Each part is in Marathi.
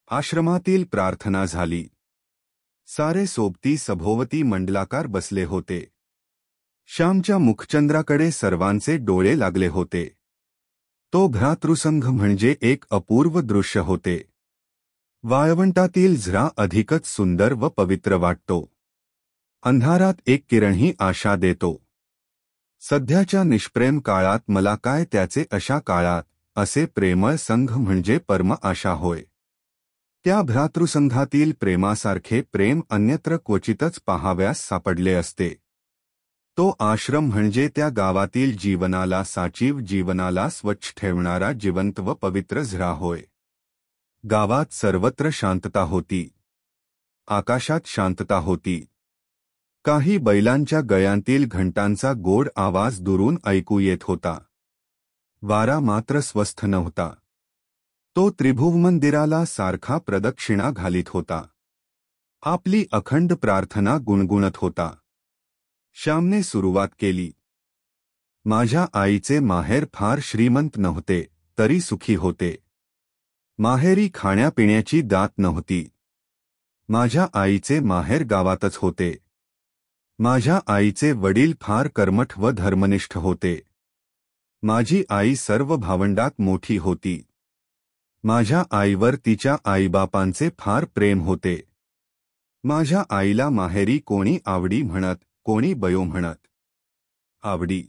आश्रमातील प्रार्थना झाली. सारे सोबती सभोवती मंडलाकार बसले होते. श्यामच्या मुखचंद्राकडे सर्वांचे डोळे लागले होते. तो भ्रातृसंघ म्हणजे एक अपूर्व दृश्य होते. वाळवंटातील झरा अधिकच सुंदर व पवित्र वाटतो. अंधारात एक किरणही आशा देतो. सध्याच्या निष्प्रेम काळात मला काय त्याचे, अशा काळात असे प्रेमळ संघ म्हणजे परम आशा होय. त्या भ्रातृसंघातील प्रेमासारखे प्रेम अन्यत्र क्वचितच पाहाव्यास सापडले असते. तो आश्रम म्हणजे त्या गावातील जीवनाला, साचीव जीवनाला स्वच्छ ठेवणारा जिवंत व पवित्र झरा होय. गावात सर्वत्र शांतता होती. आकाशात शांतता होती. काही बैलांच्या गळ्यांतील घंटांचा गोड आवाज दुरून ऐकू येत होता. वारा मात्र स्वस्थ नव्हता. तो त्रिभुवनमंदिराला सारखा प्रदक्षिणा घालीत होता. आपली अखंड प्रार्थना गुणगुणत होता. श्यामने सुरुवात केली. माझ्या आईचे माहेर फार श्रीमंत नव्हते, तरी सुखी होते. माहेरी खाण्यापिण्याची दात नव्हती. माझ्या आईचे माहेर गावातच होते. माझ्या आईचे वडील फार कर्मठ व धर्मनिष्ठ होते. माझी आई सर्व भावंडात मोठी होती. माझ्या आईवर तिच्या आईबापांचे फार प्रेम होते. माझ्या आईला माहेरी कोणी आवडी म्हणत, कोणी बयो म्हणत. आवडी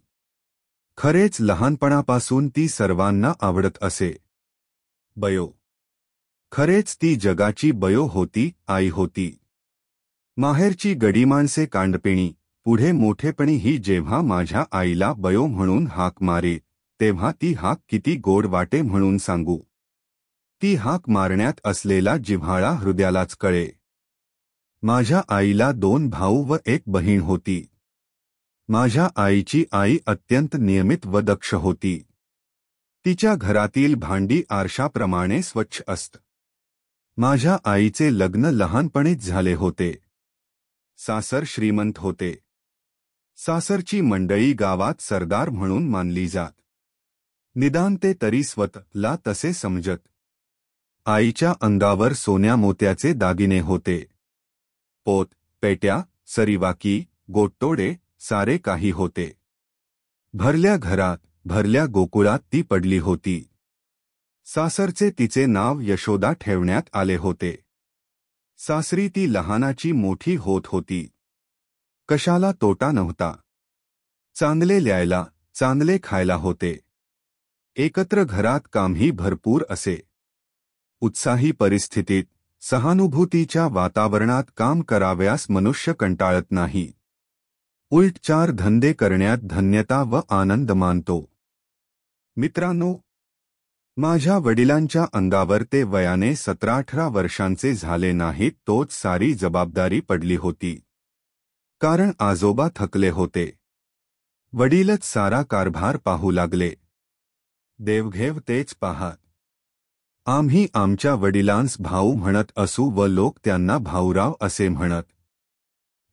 खरेच लहानपणापासून ती सर्वांना आवडत असे. बयो खरेच ती जगाची बयो होती, आई होती. माहेरची गडी माणसे कांडपिणी, पुढे मोठेपणी ही जेव्हा माझ्या आईला बयो म्हणून हाक मारे, तेव्हा ती हाक किती गोड वाटे म्हणून सांगू. ती हाक मारण्यात असलेला जिव्हाळा हृदयालाच कळे. माझ्या आईला 2 भाऊ व 1 बहीण होती. माझ्या आईची आई अत्यंत नियमित व दक्ष होती. तिच्या घरातील भांडी आरशाप्रमाणे स्वच्छ असत. माझ्या आईचे लग्न लहानपणीच झाले होते. सासर श्रीमंत होते. सासरची मंडळी गावात सरदार म्हणून मानली जात. निदान ते तरी स्वतःला तसे समजत. आईच्या अंगावर सोन्या मोत्याचे दागिने होते. पोत, पेट्या, सरीवाकी, गोटतोडे सारे काही होते. भरल्या घरात, भरल्या गोकुळात ती पडली होती. सासरचे तिचे नाव यशोदा ठेवण्यात आले होते. सासरी ती लहानाची मोठी होत होती. कशाला तोटा नव्हता. चांगले ल्यायला, चांगले खायला होते. एकत्र घरात कामही भरपूर असे. उत्साही परिस्थितीत, सहानुभूतीच्या वातावरणात काम कराव्यास मनुष्य कंटाळत नाही. उलट 4 धंदे करण्यात धन्यता व आनंद मानतो. मित्रांनो, माझ्या वडिलांच्या अंगावर ते वयाने 17-18 वर्षांचे झाले नाहीत तोच सारी जबाबदारी पडली होती. कारण आजोबा थकले होते. वडीलच सारा कारभार पाहू लागले. देवघेव तेच पाहात. आम्ही आमच्या वडिलांस भाऊ म्हणत असू व लोक त्यांना भाऊराव असे म्हणत.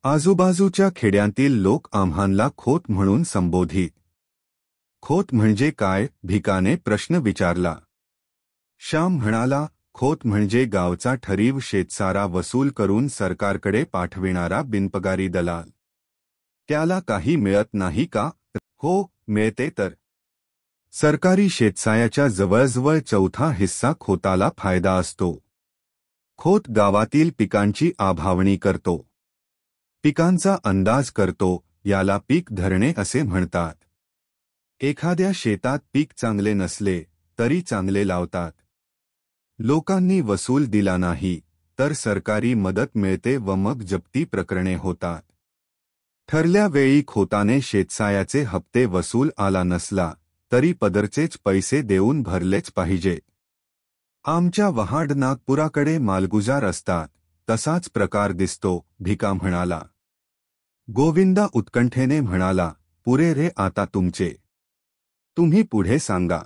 आजूबाजूच्या खेड्यांतील लोक आम्हांला खोत म्हणून संबोधित. खोत म्हणजे काय, भिकाने प्रश्न विचारला. श्याम म्हणाला, खोत म्हणजे गावचा ठरीव शेतसारा वसूल करून सरकारकडे पाठविणारा बिनपगारी दलाल. त्याला काही मिळत नाही का? हो, मिळते तर. सरकारी शेतसायाच्या जवळजवळ 1/4 हिस्सा खोताला फायदा असतो. खोत गावातील पिकांची आभावणी करतो. पिकांचा अंदाज करतो, याला पीक धरणे असे म्हणतात. एखाद्या शेतात पीक चांगले नसले, तरी चांगले लावतात. लोकांनी वसूल दिला नाही, तर सरकारी मदत मिळते व मग जप्ती प्रकरणे होतात. ठरल्या वेळी खोताने शेतसायाचे हप्ते वसूल आला नसला, तरी पदरचेच पैसे देऊन भरलेच पाहिजे. आमच्या वहाड नागपुराकडे मालगुजार असतात, तसाच प्रकार दिसतो, भिका म्हणाला. गोविंदा उत्कंठेने म्हणाला, पुरे रे आता तुमचे. तुम्ही पुढे सांगा.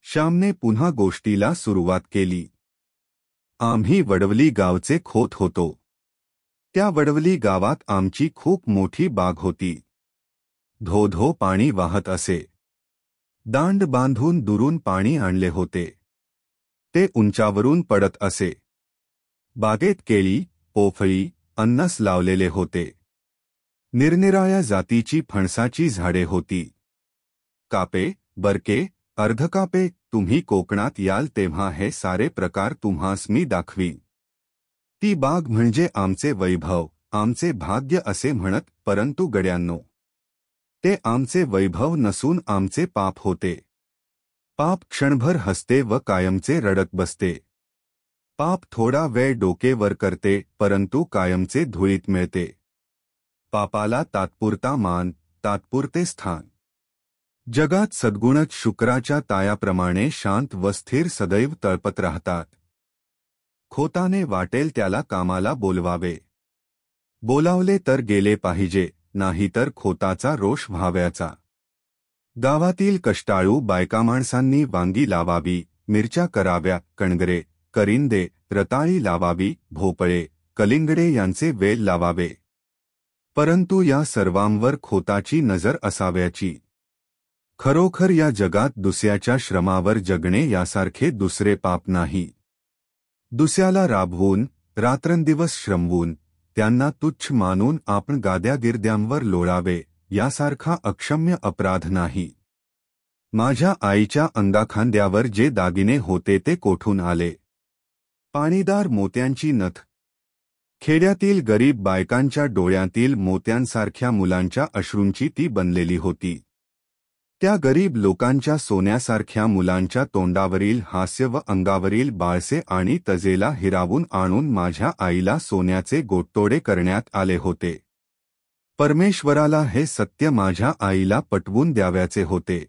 श्यामने पुन्हा गोष्टीला सुरुवात केली. आम्ही वडवली गावचे खोत होतो. त्या वडवली गावात आमची खूप मोठी बाग होती. धो पाणी वाहत असे. दांड बांधून दुरून पाणी आणले होते. ते उंचावरून पडत असे. बागेत केळी, पोफळी, अननस लावलेले होते. निरनिराळ्या जातीची फणसाची झाडे होती. कापे, बरके, अर्धकापे, तुम्ही कोकणात याल तेव्हा हे सारे प्रकार तुम्हास मी दाखवी. ती बाग म्हणजे आमचे वैभव, आमचे भाग्य असे म्हणत, परंतु गड्यांनो, ते आमचे वैभव नसून आमचे पाप होते. पाप क्षणभर हसते व कायमचे रडत बसते. पाप थोडा वेळ डोके वर करते, परंतु कायमचे धुळीत मिळते. पापाला तात्पुरता मान, तात्पुरते स्थान. जगात सद्गुणच शुक्राच्या तायाप्रमाणे शांत व स्थिर सदैव तळपत राहतात. खोताने वाटेल त्याला कामाला बोलवावे. बोलावले तर गेले पाहिजे, नाहीतर खोताचा रोष व्हावयाचा. गावातील कष्टाळू बायकामाणसांनी वांगी लावावी, मिरच्या कराव्या, कणगरे, करिंदे, रताळी लावावी, भोपळे, कलिंगडे यांचे वेल लावावे. परंतु या सर्वांवर खोताची नजर असाव्याची. खरोखर या जगात दुसऱ्याच्या श्रमावर जगणे यासारखे दुसरे पाप नाही. दुसऱ्याला राबवून, रात्रंदिवस श्रमवून, त्यांना तुच्छ मानून आपण गाद्यागिर्द्यांवर लोळावे, यासारखा अक्षम्य अपराध नाही. माझ्या आईच्या अंगाखांद्यावर जे दागिने होते ते कोठून आले? पाणीदार मोत्यांची नथ. खेड्यातील गरीब बायकांच्या डोळ्यातील मोत्यांसारख्या मुलांच्या अश्रूंची ती बनलेली होती. त्या गरीब लोकांच्या सोन्यासारख्या मुलांच्या तोंडावरील हास्य व अंगावरील बाळसे आणि तजेला हिरावून आणून माझ्या आईला सोन्याचे गोटतोडे करण्यात आले होते. परमेश्वराला हे सत्य माझ्या आईला पटवून द्यावयाचे होते.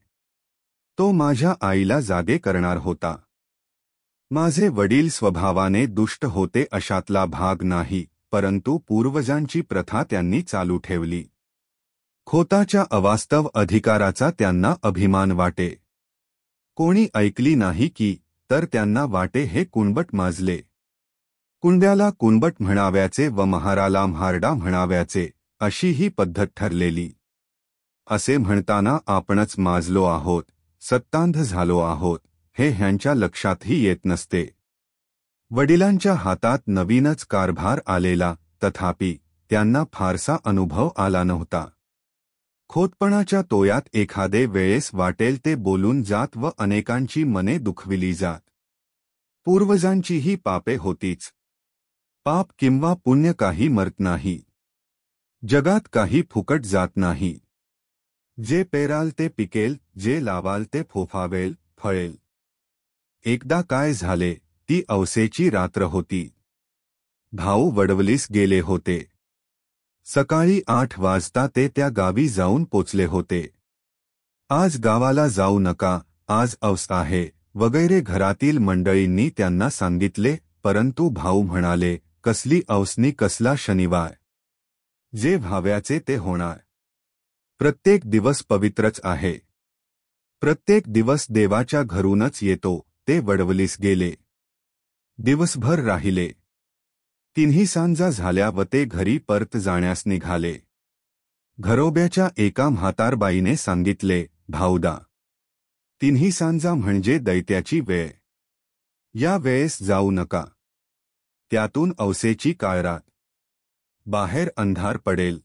तो माझ्या आईला जागे करणार होता. माझे वडील स्वभावाने दुष्ट होते अशातला भाग नाही, परंतु पूर्वजांची प्रथा त्यांनी चालू ठेवली. खोताच्या अवास्तव अधिकाराचा त्यांना अभिमान वाटे. कोणी ऐकली नाही की, तर त्यांना वाटे हे कुणबट माजले. कुंड्याला कुणबट म्हणाव्याचे व महाराला म्हारडा म्हणाव्याचे, अशी ही पद्धत ठरलेली. असे म्हणताना आपणच माजलो आहोत, सत्तांध झालो आहोत, हे ह्यांच्या लक्षातही येत नसते. वडिलांच्या हातात नवीनच कारभार आलेला, तथापि त्यांना फारसा अनुभव आला नव्हता. खोतपणाच्या तोयात एखादे वेळेस वाटेल ते बोलून जात व अनेकांची मने दुखविली जात. पूर्वजांचीही पापे होतीच. पाप किंवा पुण्य काही मरत नाही. जगात काही फुकट जात नाही. जे पेराल ते पिकेल, जे लावाल ते फोफावेल, फळेल. एकदा काय झाले, ती औसेची रात्र होती. भाऊ वडवलीस गेले होते. सकाळी 8 वाजता ते त्या गावी जाऊन पोचले होते. आज गावाला जाऊ नका, आज औस आहे, वगैरे घरातील मंडळींनी त्यांना सांगितले, परंतु भाऊ म्हणाले, कसली औसनी कसला शनिवार. जे व्हाव्याचे ते होणार. प्रत्येक दिवस पवित्रच आहे. प्रत्येक दिवस देवाच्या घरूनच येतो. ते वडवलीस गेले. दिवसभर राहिले. तिन्ही सांजा झाल्या व ते घरी परत जाण्यास निघाले. घरोब्याच्या एका म्हातारबाईने सांगितले, भाऊदा, तिन्ही सांजा म्हणजे दैत्याची वेळ. या वेळेस जाऊ नका. त्यातून औसेची काळरात. बाहेर अंधार पडेल.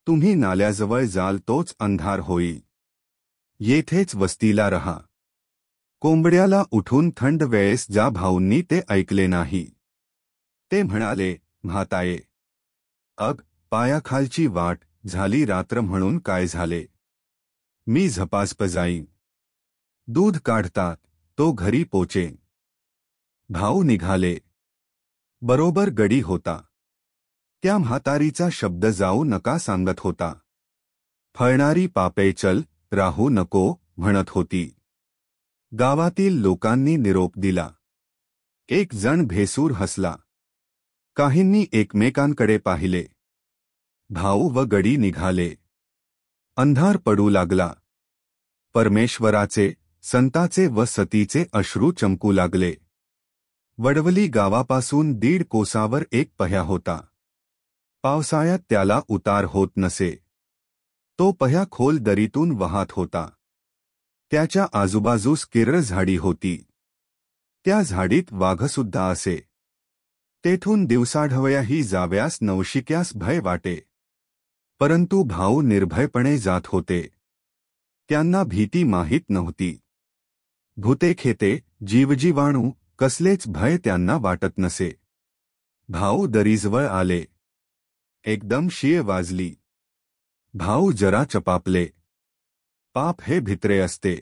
तुम्ही नाल्याजवळ जाल तोच अंधार होईल. येथेच वस्तीला रहा. कोंबड्याला उठून थंड वेळेस जा. भाऊंनी ते ऐकले नाही. ते म्हणाले, म्हाताये, अग, पायाखालची वाट, झाली रात्र म्हणून काय झाले. मी झपाझप जाईन. दूध काढतात, तो घरी पोचेन. भाऊ निघाले. बरोबर गडी होता. त्या म्हातारीचा शब्द जाऊ नका सांगत होता. फळणारी पापे चल, राहू नको, म्हणत होती. गावातील लोकांनी निरोप दिला. एक जण भेसूर हसला. काहींनी एकमेकांकडे पाहिले. भाऊ व गडी निघाले. अंधार पडू लागला. परमेश्वराचे, संताचे व सतीचे अश्रू चमकू लागले. वडवली गावापासून 1.5 कोसावर एक पह्या होता. पावसाळ्यात त्याला उतार होत नसे. तो पह्या खोल दरीतून वाहत होता. त्याच्या आजूबाजूस किर्र झाडी होती. त्या झाडीत वाघसुद्धा असे. तेथून दिवसाढवयाही जाव्यास नवशिक्यास भय वाटे. परंतु भाऊ निर्भयपणे जात होते. त्यांना भीती माहीत नव्हती. भूते खेते जीवजीवाणू कसलेच भय त्यांना वाटत नसे. भाऊ दरीजवळ आले. एकदम शिय वाजली. भाऊ जरा चपापले. पाप हे भित्रे असते.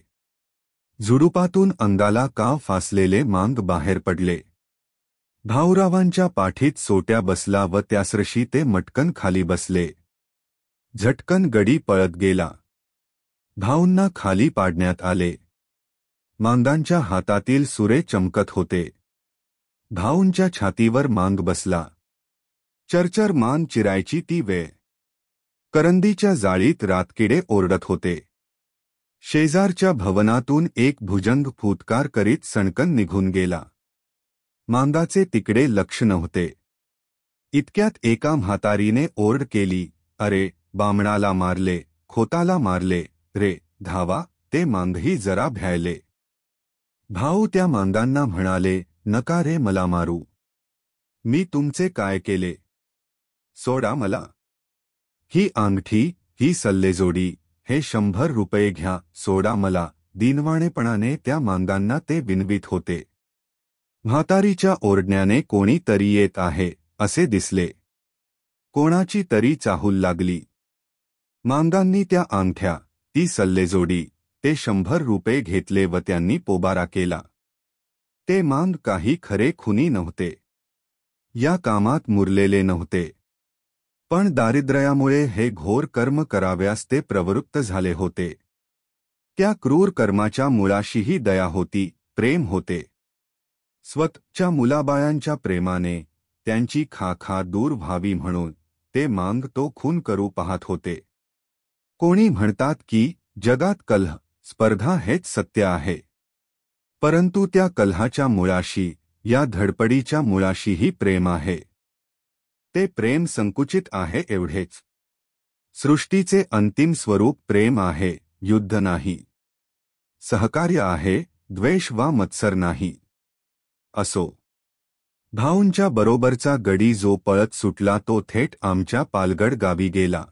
झुडुपातून अंगाला काव फासलेले मांग बाहेर पडले. भाऊरावांच्या पाठीत सोट्या बसला व त्यासरशी ते मटकन खाली बसले. झटकन गडी पळत गेला. भाऊंना खाली पाडण्यात आले. मांगांच्या हातातील सुरे चमकत होते. भाऊंच्या छातीवर मांग बसला. चरचर मान चिरायची ती वेळ. करंदीच्या जाळीत रातकिडे ओरडत होते. शेजारच्या भवनातून एक भुजंग फुटकार करीत सणकन निघून गेला. मांगाचे तिकडे लक्ष नव्हते. इतक्यात एका म्हातारीने ओरड केली, "अरे, बामणाला मारले, खोताला मारले रे, धावा." ते मांगही जरा भ्यायले. भाऊ त्या मांगांना म्हणाले, "नका रे मला मारू. मी तुमचे काय केले? सोडा मला. ही अंगठी, ही सल्लेजोडी, हे 100 रुपये घ्या, सोडा मला." दीनवाणेपणाने त्या मांगांना ते विनवीत होते. म्हातारीच्या ओरडण्याने कोणी तरी येत आहे असे दिसले. कोणाची तरी चाहूल लागली. मांगांनी त्या अंगठ्या, ती सल्लेजोडी, ते 100 रुपये घेतले व त्यांनी पोबारा केला. ते मांग काही खरे खुनी नव्हते. या कामात मुरलेले नव्हते. पण दारिद्र्यामुळे हे घोर कर्म कराव्यास ते प्रवृत्त झाले होते. त्या क्रूर कर्माच्या मुळाशीही दया होती, प्रेम होते. स्वतःच्या मुलाबाळांच्या प्रेमाने त्यांची खाखा दूर व्हावी म्हणून ते मांग तो खून करू पाहत होते. कोणी म्हणतात की जगात कलह, स्पर्धा हेच सत्य आहे. परंतु त्या कलहाच्या मुळाशी, या धडपडीच्या मुळाशीही प्रेम आहे. ते प्रेम संकुचित आहे एवढेच. सृष्टीचे अंतिम स्वरूप प्रेम आहे, युद्ध नाही. सहकार्य आहे, द्वेष वा मत्सर नाही. असो. भाऊंच्या बरोबरचा गडी जो पळत सुटला तो थेट आमच्या पालगड गावी गेला.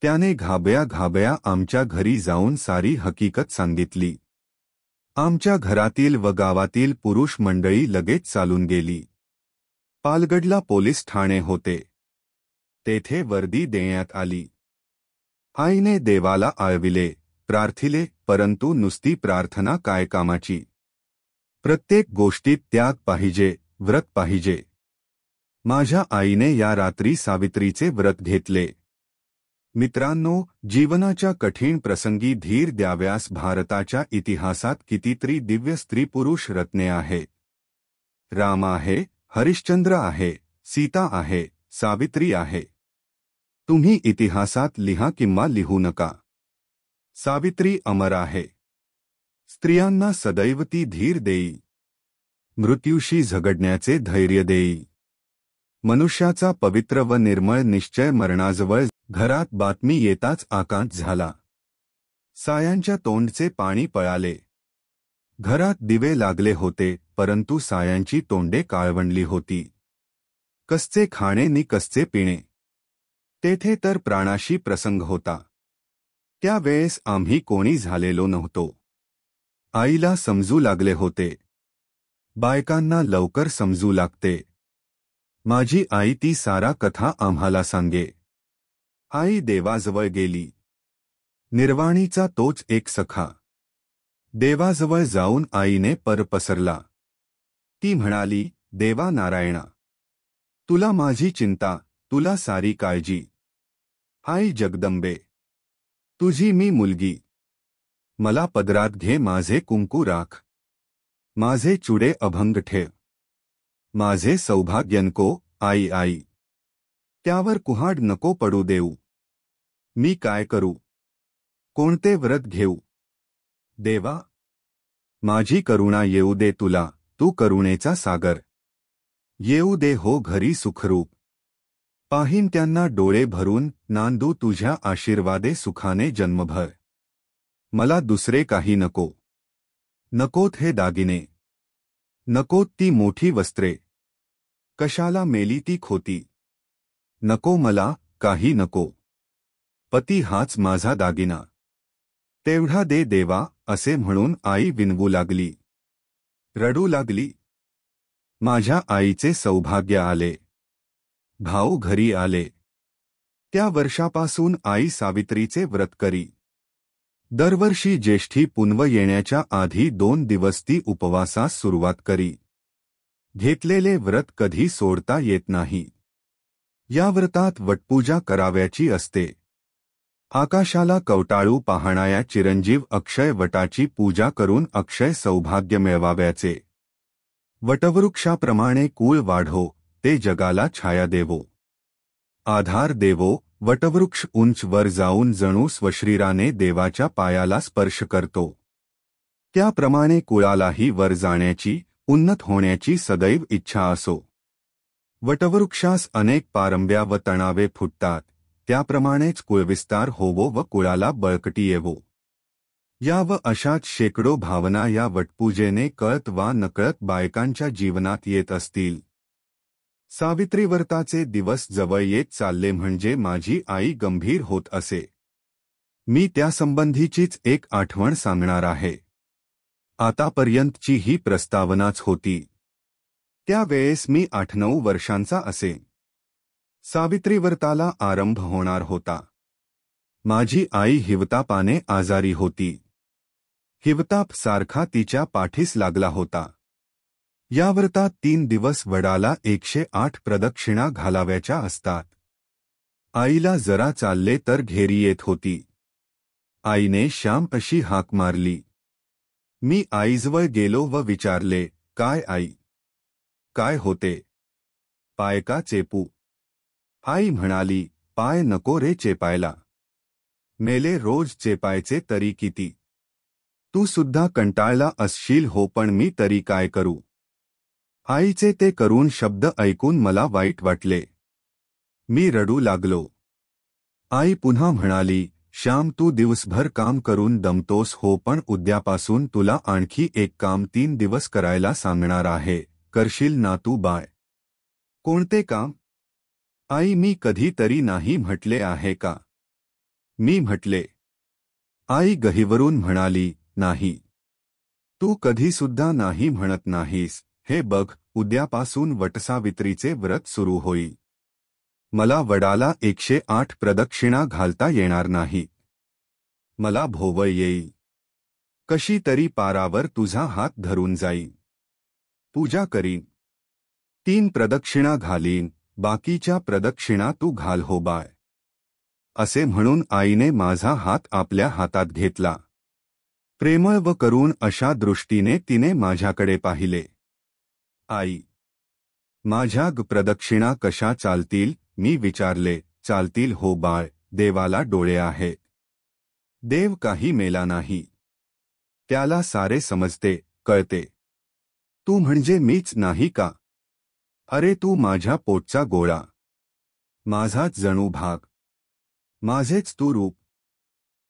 त्याने घाबया आमच्या घरी जाऊन सारी हकीकत सांगितली. आमच्या घरातील व गावातील पुरुष मंडळी लगेच चालून गेली. पालगडला पोलीस ठाणे होते. तेथे वर्दी देण्यात आली. आईने देवाला आळविले, प्रार्थिले, परंतु नुसती प्रार्थना काय कामाची? प्रत्येक गोष्टीत त्याग पाहिजे, व्रत पाहिजे. माझ्या आईने या रात्री सावित्रीचे व्रत घेतले. मित्रांनो, जीवनाच्या कठीण प्रसंगी धीर द्याव्यास भारताच्या इतिहासात कितीतरी दिव्य स्त्री पुरुष रत्ने आहेत. राम आहे, हरिश्चंद्र आहे, सीता आहे, सावित्री आहे. तुम्ही इतिहासात लिहा किंवा लिहू नका. सावित्री अमर आहे. स्त्रियांना सदैव ती धीर देई. मृत्यूशी झगडण्याचे धैर्य देई. मनुष्याचा पवित्र व निर्मळ निश्चय मरणाजवळ. घरात बातमी येताच आकांत झाला. सायांच्या तोंडचे पाणी पळाले. घरात दिवे लागले होते, परंतु सायांची तोंडे काळवंडली होती. कसचे खाणे नि कसचे पिणे. तेथे तर प्राणाशी प्रसंग होता. त्या वेळेस आम्ही कोणी झालेलो नव्हतो. आईला समजू लागले होते. बायकांना लवकर समजू लागते. माझी आई ती सारा कथा आम्हाला सांगे. आई देवाजवळ गेली. निर्वाणीचा तोच एक सखा. देवाजवळ जाऊन आईने पर पसरला. ती म्हणाली, देवा नारायणा, तुला माझी चिंता, तुला सारी काळजी. आई जगदंबे, तुझी मी मुलगी. मला पदरात घे माझे कुंकू राख. माझे चुडे अभंग ठेव. माझे सौभाग्य नको, आई आई. त्यावर कुहाड नको पडू देऊ. मी काय करू? कोणते व्रत घेऊ? देवा, माझी करुणा येऊ दे तुला, तू करुणेचा सागर. येऊ दे हो घरी सुखरूप. पाहीन त्यांना डोळे भरून, नांदू तुझ्या आशीर्वादे सुखाने जन्मभर. मला दुसरे काही नको. नकोत हे दागिने. नको ती मोठी वस्त्रे. कशाला मेली ती खोती. नको मला काही नको. पती हाच माझा दागिना. तेवढा दे देवा असे म्हणून आई विनवू लागली. रडू लागली. माझ्या आईचे सौभाग्य आले. भाऊ घरी आले. त्या वर्षापासून आई सावित्रीचे व्रत करी. दरवर्षी ज्येष्ठी पुनव येण्याच्या आधी 2 दिवस ती उपवासास सुरुवात करी. घेतलेले व्रत कधी सोडता येत नाही. या व्रतात वटपूजा कराव्याची असते. आकाशाला कवटाळू पाहणाया चिरंजीव अक्षय वटाची पूजा करून अक्षय सौभाग्य मिळवाव्याचे. वटवृक्षाप्रमाणे कुळ वाढो, ते जगाला छाया देवो. आधार देवो. वटवृक्ष उंच वर जाऊन जणू स्वशरीराने देवाच्या पायाला स्पर्श करतो. त्याप्रमाणे कुळालाही वर जाण्याची, उन्नत होण्याची सदैव इच्छा असो. वटवृक्षास अनेक पारंब्या व तणावे फुटतात, त्याप्रमाणेच कुळविस्तार होवो व कुळाला बळकटी येवो. या व अशाच शेकडो भावना या वटपूजेने कळत वा नकळत बायकांच्या जीवनात येत असतील. सावित्री व्रताचे दिवस जवळ येत चालले म्हणजे माझी आई गंभीर होत असे. मी त्यासंबंधीचीच एक आठवण सांगणार आहे. आतापर्यंतची ही प्रस्तावनाच होती. त्यावेळेस मी 8-9 वर्षांचा असे. सावित्री व्रताला आरंभ होणार होता. माझी आई हिवतापाने आजारी होती. हिवताप सारखा तिच्या पाठीस लागला होता. या व्रतात 3 दिवस वडाला 108 प्रदक्षिणा घालाव्याच्या असतात. आईला जरा चालले तर घेरी येत होती. आईने श्याम अशी हाक मारली. मी आईजवळ गेलो व विचारले, काय आई? काय होते? पाय का चेपू? आई म्हणाली, पाय नको रे चेपायला. मेले रोज चेपायचे तरी किती? तू सुद्धा कंटाळला असशील हो, पण मी तरी काय करू? आईचे ते करून शब्द ऐकून मला वाईट वाटले. मी रडू लागलो. आई पुन्हा म्हणाली, श्याम तू दिवसभर काम करून दमतोस हो, पण उद्यापासून तुला आणखी एक काम 3 दिवस करायला सांगणार आहे. करशील ना तू बाय? कोणते काम? आई मी कधीतरी नाही म्हटले आहे का? मी म्हटले. आई गहिवरून म्हणाली, नाही. तू कधीसुद्धा नाही म्हणत नाहीस. हे बघ, उद्यापासून वटसावित्रीचे व्रत सुरू होईल. मला वडाला 108 प्रदक्षिणा घालता येणार नाही. मला भोवळ येईल. कशी तरी पारावर तुझा हात धरून जाईन. पूजा करीन. 3 प्रदक्षिणा घालीन, बाकीच्या प्रदक्षिणा तू घाल हो बाय. असे म्हणून आईने माझा हात आपल्या हातात घेतला. प्रेमळ व करुण अशा दृष्टीने तिने माझ्याकडे पाहिले. आई, माझ्या प्रदक्षिणा कशा चालतील? मी विचारले. चालतील हो बाळ, देवाला डोळे आहेत. देव काही मेला नाही. त्याला सारे समजते, कळते. तू म्हणजे मीच नाही का? अरे तू माझ्या पोटचा गोळा. माझाच जणू भाग. माझेच तू रूप.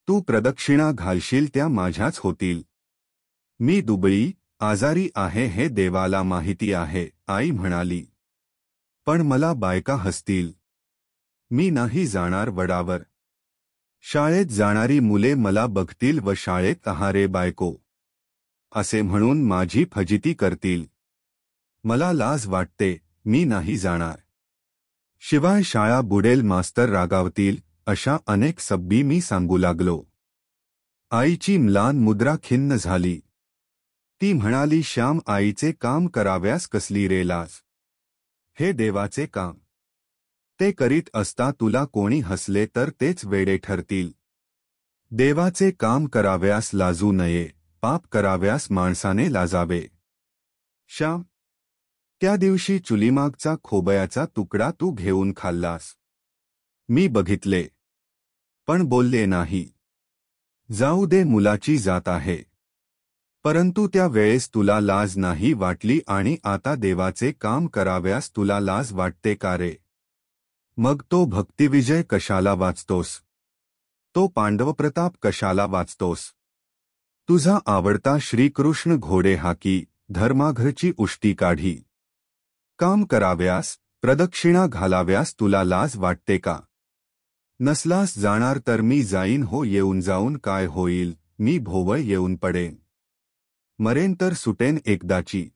तू प्रदक्षिणा घालशील त्या माझ्याच होतील. मी दुबळी, आजारी आहे हे देवाला माहिती आहे, आई म्हणाली. पण मला बायका हसतील. मी नाही जाणार वडावर. शाळेत जाणारी मुले मला बघतील व शाळेत आहारे बायको असे म्हणून माझी फजिती करतील. मला लाज वाटते, मी नाही जाणार. शिवाय शाळा बुडेल, मास्तर रागावतील, अशा अनेक सब्बी मी सांगू लागलो. आईची म्लान मुद्रा खिन्न झाली. ती म्हणाली, श्याम आईचे काम कराव्यास कसली रे लाज? हे देवाचे काम. ते करीत असता तुला कोणी हसले तर तेच वेडे ठरतील. देवाचे काम कराव्यास लाजू नये, पाप कराव्यास माणसाने लाजावे. श्याम, त्या दिवशी चुलीमागचा खोबयाचा तुकडा तू घेऊन खाल्लास. मी बघितले, पण बोलले नाही. जाऊ दे, मुलाची जात आहे. परंतु त्या वेळेस तुला लाज नाही वाटली आणि आता देवाचे काम कराव्यास तुला लाज वाटते का रे? मग तो भक्तिविजय कशाला वाचतोस? तो पांडवप्रताप कशाला वाचतोस? तुझा आवडता श्रीकृष्ण घोडे हाकी, धर्माघरची उष्टी काढी. काम कराव्यास, प्रदक्षिणा घालाव्यास तुला लाज वाटते का? नसलास जाणार तर मी जाईन हो, येऊन जाऊन काय होईल, मी भोवळ येऊन पडेन. मरेन तर सुटेन एकदाची,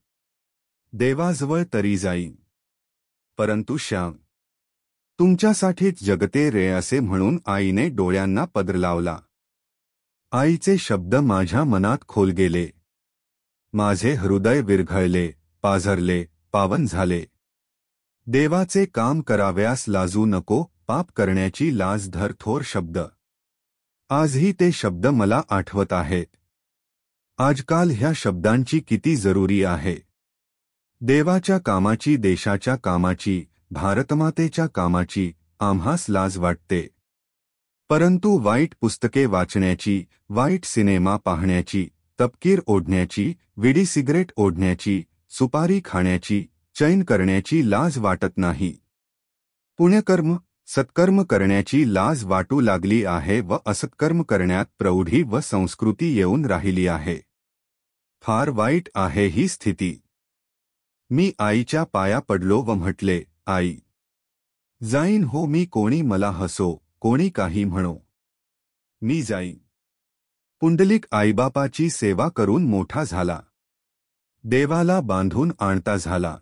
देवाजवळ तरी जाईन. परंतु श्याम, तुमच्यासाठीच जगते रे असे म्हणून आईने डोळ्यांना पदर लावला. आईचे शब्द माझ्या मनात खोल गेले. माझे हृदय विरघळले, पाझरले, पावन झाले. देवाचे काम कराव्यास लाजू नको, पाप करण्याची लाज धर. थोर शब्द. आजही ते शब्द मला आठवत आहेत. आजकाल ह्या शब्दांची किती जरुरी आहे. देवाच्या कामाची, देशाच्या कामाची, भारतमातेच्या कामाची आम्हास लाज वाटते. परंतु वाईट पुस्तके वाचण्याची, वाईट सिनेमा पाहण्याची, तपकीर ओढण्याची, विडी सिगरेट ओढण्याची, सुपारी खाण्याची, चैन करण्याची लाज वाटत नाही. पुण्यकर्म, सत्कर्म करण्याची लाज वाटू लागली आहे व असत्कर्म करण्यात प्रौढी व संस्कृती येऊन राहिली आहे. फार वाईट आहे ही स्थिती. मी आईच्या पाया पडलो व म्हटले, आई, जाईन हो मी, कोणी मला हसो, कोणी काही म्हणो, मी जाईन. पुंडलिक आईबापाची सेवा करून मोठा झाला. देवाला बांधून आणता झाला.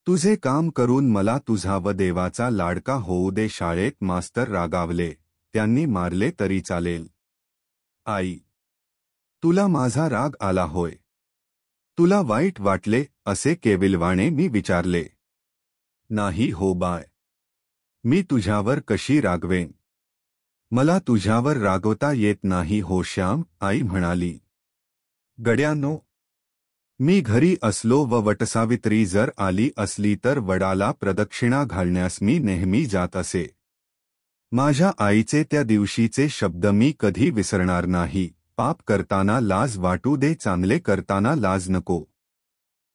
तुझे काम करून मला तुझा व देवाचा लाडका होऊ दे. शाळेत मास्तर रागावले, त्यांनी मारले तरी चालेल. आई, तुला माझा राग आला होय? तुला वाईट वाटले असे केविलवाणे मी विचारले. नाही हो बाय, मी तुझ्यावर कशी रागवेन? मला तुझ्यावर रागवता येत नाही हो श्याम, आई म्हणाली. गड्यांनो, मी घरी असलो व वटसावित्री जर आली असली तर वडाला प्रदक्षिणा घालण्यास मी नेहमी जात असे. माझ्या आईचे त्या दिवशीचे शब्द मी कधी विसरणार नाही. पाप करताना लाज वाटू दे, चांगले करताना लाज नको.